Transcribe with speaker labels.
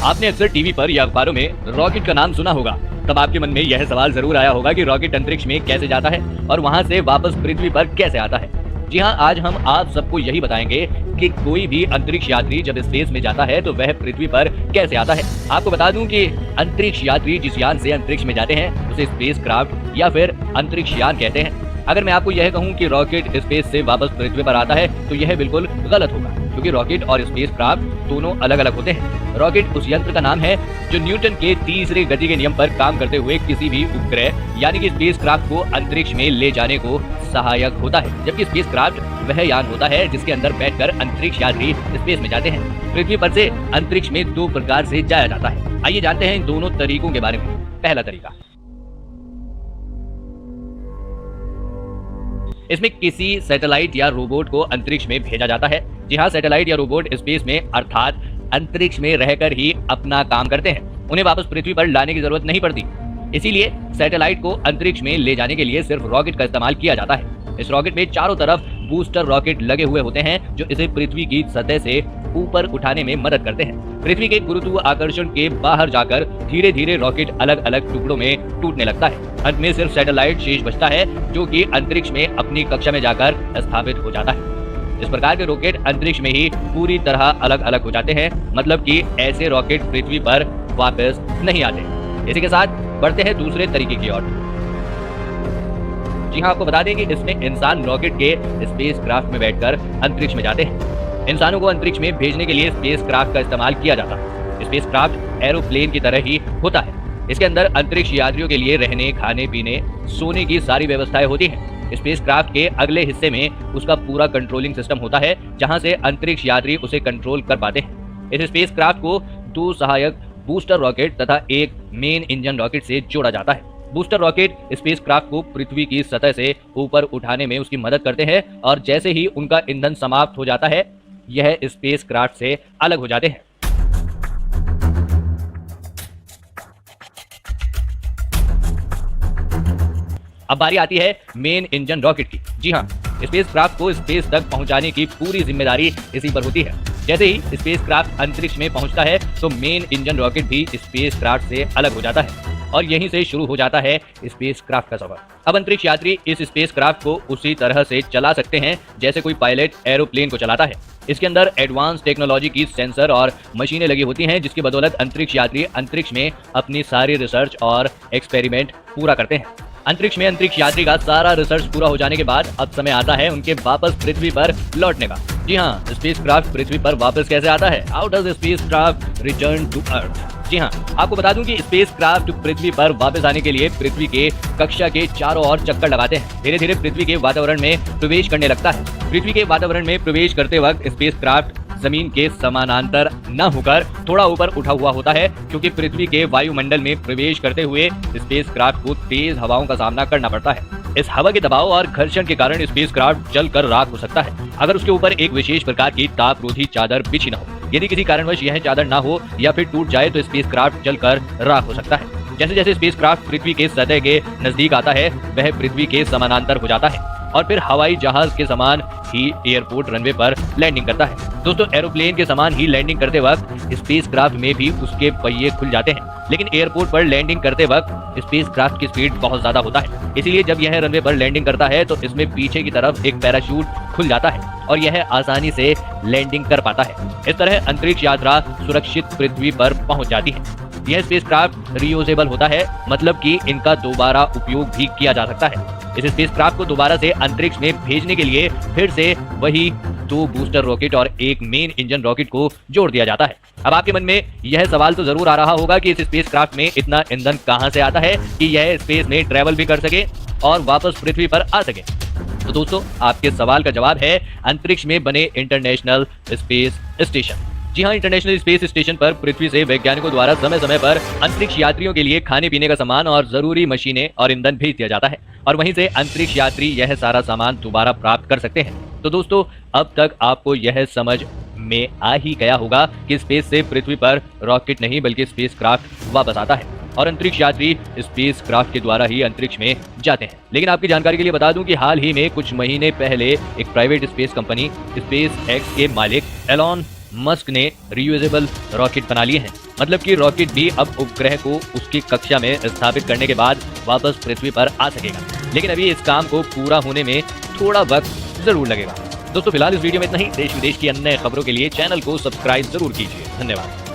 Speaker 1: आपने अक्सर टीवी पर या अखबारों में रॉकेट का नाम सुना होगा। तब आपके मन में यह सवाल जरूर आया होगा कि रॉकेट अंतरिक्ष में कैसे जाता है और वहां से वापस पृथ्वी पर कैसे आता है। जी हाँ, आज हम आप सबको यही बताएंगे कि कोई भी अंतरिक्ष यात्री जब स्पेस में जाता है तो वह पृथ्वी पर कैसे आता है। आपको बता दूं कि अंतरिक्ष यात्री जिस यान से अंतरिक्ष में जाते हैं उसे स्पेसक्राफ्ट या फिर अंतरिक्ष यान कहते हैं। अगर मैं आपको यह कहूं कि रॉकेट स्पेस से वापस पृथ्वी पर आता है तो यह बिल्कुल गलत होगा, क्योंकि रॉकेट और स्पेसक्राफ्ट दोनों अलग अलग होते हैं। रॉकेट उस यंत्र का नाम है जो न्यूटन के तीसरे गति के नियम पर काम करते हुए किसी भी उपग्रह यानी कि स्पेसक्राफ्ट को अंतरिक्ष में ले जाने को सहायक होता है, जबकि स्पेसक्राफ्ट वह यान होता है जिसके अंदर बैठकर अंतरिक्ष यात्री स्पेस में जाते हैं। पृथ्वी पर से अंतरिक्ष में दो प्रकार से जाया जाता है। आइए जानते हैं इन दोनों तरीकों के बारे में। पहला तरीका, इसमें किसी सैटेलाइट या रोबोट को अंतरिक्ष में भेजा जाता है। जी हाँ, सैटेलाइट या रोबोट स्पेस में अर्थात अंतरिक्ष में रहकर ही अपना काम करते हैं। उन्हें वापस पृथ्वी पर लाने की जरूरत नहीं पड़ती। इसीलिए सैटेलाइट को अंतरिक्ष में ले जाने के लिए सिर्फ रॉकेट का इस्तेमाल किया जाता है। इस रॉकेट में चारों तरफ बूस्टर रॉकेट लगे हुए होते हैं जो इसे पृथ्वी की सतह से ऊपर उठाने में मदद करते हैं। पृथ्वी के गुरुत्वाकर्षण के बाहर जाकर धीरे धीरे रॉकेट अलग अलग टुकड़ों में टूटने लगता है। अंत में सिर्फ सैटेलाइट शेष बचता है जो कि अंतरिक्ष में अपनी कक्षा में जाकर स्थापित हो जाता है। इस प्रकार के रॉकेट अंतरिक्ष में ही पूरी तरह अलग अलग हो जाते हैं, मतलब कि ऐसे रॉकेट पृथ्वी पर वापस नहीं आते। इसी के साथ बढ़ते हैं दूसरे तरीके की ओर। जी हाँ, आपको बता दें कि इसमें इंसान रॉकेट के स्पेसक्राफ्ट में बैठकर अंतरिक्ष में जाते हैं। इंसानों को अंतरिक्ष में भेजने के लिए स्पेसक्राफ्ट का इस्तेमाल किया जाता है। स्पेसक्राफ्ट एरोप्लेन की तरह ही होता है। इसके अंदर अंतरिक्ष यात्रियों के लिए रहने, खाने पीने, सोने की सारी व्यवस्थाएं होती हैं। स्पेसक्राफ्ट के अगले हिस्से में उसका पूरा कंट्रोलिंग सिस्टम होता है, जहां से अंतरिक्ष यात्री उसे कंट्रोल कर पाते हैं। इस स्पेसक्राफ्ट को दो सहायक बूस्टर रॉकेट तथा एक मेन इंजन रॉकेट से जोड़ा जाता है। बूस्टर रॉकेट स्पेसक्राफ्ट को पृथ्वी की सतह से ऊपर उठाने में उसकी मदद करते हैं और जैसे ही उनका ईंधन समाप्त हो जाता है, यह स्पेसक्राफ्ट से अलग हो जाते हैं। अब बारी आती है मेन इंजन रॉकेट की। जी हाँ, स्पेसक्राफ्ट को स्पेस तक पहुंचाने की पूरी जिम्मेदारी इसी पर होती है। जैसे ही स्पेसक्राफ्ट अंतरिक्ष में पहुंचता है तो मेन इंजन रॉकेट भी स्पेसक्राफ्ट से अलग हो जाता है और यहीं से शुरू हो जाता है स्पेसक्राफ्ट का सफर। अब अंतरिक्ष यात्री इस स्पेसक्राफ्ट को उसी तरह से चला सकते हैं जैसे कोई पायलट एरोप्लेन को चलाता है। इसके अंदर एडवांस टेक्नोलॉजी की सेंसर और मशीनें लगी होती हैं, जिसकी बदौलत अंतरिक्ष यात्री अंतरिक्ष में अपनी सारी रिसर्च और एक्सपेरिमेंट पूरा करते हैं। अंतरिक्ष में अंतरिक्ष यात्री का सारा रिसर्च पूरा हो जाने के बाद अब समय आता है उनके वापस पृथ्वी पर लौटने का। जी हाँ, स्पेसक्राफ्ट पृथ्वी पर वापस कैसे आता है? How does spacecraft return to earth? जी हाँ, आपको बता दूं कि स्पेसक्राफ्ट पृथ्वी पर वापस आने के लिए पृथ्वी के कक्षा के चारों ओर चक्कर लगाते हैं। धीरे धीरे पृथ्वी के वातावरण में प्रवेश करने लगता है। पृथ्वी के वातावरण में प्रवेश करते वक्त स्पेसक्राफ्ट जमीन के समानांतर न होकर थोड़ा ऊपर उठा हुआ होता है, क्योंकि पृथ्वी के वायुमंडल में प्रवेश करते हुए स्पेसक्राफ्ट को तेज हवाओं का सामना करना पड़ता है। इस हवा के दबाव और घर्षण के कारण स्पेसक्राफ्ट जलकर राख हो सकता है, अगर उसके ऊपर एक विशेष प्रकार की तापरोधी चादर बिछी न हो। यदि किसी कारणवश यह चादर न हो या फिर टूट जाए तो स्पेसक्राफ्ट जलकर राख हो सकता है। जैसे जैसे स्पेसक्राफ्ट पृथ्वी के सतह के नजदीक आता है, वह पृथ्वी के समानांतर हो जाता है और फिर हवाई जहाज के समान ही एयरपोर्ट रनवे पर लैंडिंग करता है। दोस्तों, एरोप्लेन के समान ही लैंडिंग करते वक्त स्पेसक्राफ्ट में भी उसके पहिए खुल जाते हैं, लेकिन एयरपोर्ट पर लैंडिंग करते वक्त स्पेसक्राफ्ट की स्पीड बहुत ज्यादा होता है। इसीलिए जब यह रनवे पर लैंडिंग करता है तो इसमें पीछे की तरफ एक पैराशूट खुल जाता है और यह आसानी से लैंडिंग कर पाता है। इस तरह अंतरिक्ष यात्रा सुरक्षित पृथ्वी पर पहुंच जाती है। यह स्पेसक्राफ्ट रियूजेबल होता है, मतलब कि इनका दोबारा उपयोग भी किया जा सकता है। इस स्पेसक्राफ्ट को दोबारा से अंतरिक्ष में भेजने के लिए फिर से वही दो बूस्टर रॉकेट और एक मेन इंजन रॉकेट को जोड़ दिया जाता है। अब आपके मन में यह सवाल तो जरूर आ रहा होगा कि इस स्पेसक्राफ्ट में इतना ईंधन कहां से आता है कि यह स्पेस में ट्रैवल भी कर सके और वापस पृथ्वी पर आ सके। तो दोस्तों, आपके सवाल का जवाब है अंतरिक्ष में बने इंटरनेशनल स्पेस स्टेशन। जी हाँ, इंटरनेशनल स्पेस स्टेशन पर पृथ्वी से वैज्ञानिकों द्वारा समय समय पर अंतरिक्ष यात्रियों के लिए खाने पीने का सामान और जरूरी मशीनें और ईंधन भेज दिया जाता है और वहीं से अंतरिक्ष यात्री यह सारा सामान दोबारा प्राप्त कर सकते हैं। तो दोस्तों, अब तक आपको यह समझ में आ ही गया होगा कि स्पेस से पृथ्वी पर रॉकेट नहीं बल्कि स्पेसक्राफ्ट वापस आता है और अंतरिक्ष यात्री स्पेसक्राफ्ट के द्वारा ही अंतरिक्ष में जाते हैं। लेकिन आपकी जानकारी के लिए बता दूं कि हाल ही में कुछ महीने पहले एक private space company space x के मालिक एलॉन मस्क ने रियूजेबल रॉकेट बना लिए हैं। मतलब कि रॉकेट भी अब उपग्रह को उसकी कक्षा में स्थापित करने के बाद वापस पृथ्वी पर आ सकेगा, लेकिन अभी इस काम को पूरा होने में थोड़ा वक्त जरूर लगेगा। दोस्तों फिलहाल इस वीडियो में इतना ही। देश विदेश की अन्य खबरों के लिए चैनल को सब्सक्राइब जरूर कीजिए। धन्यवाद।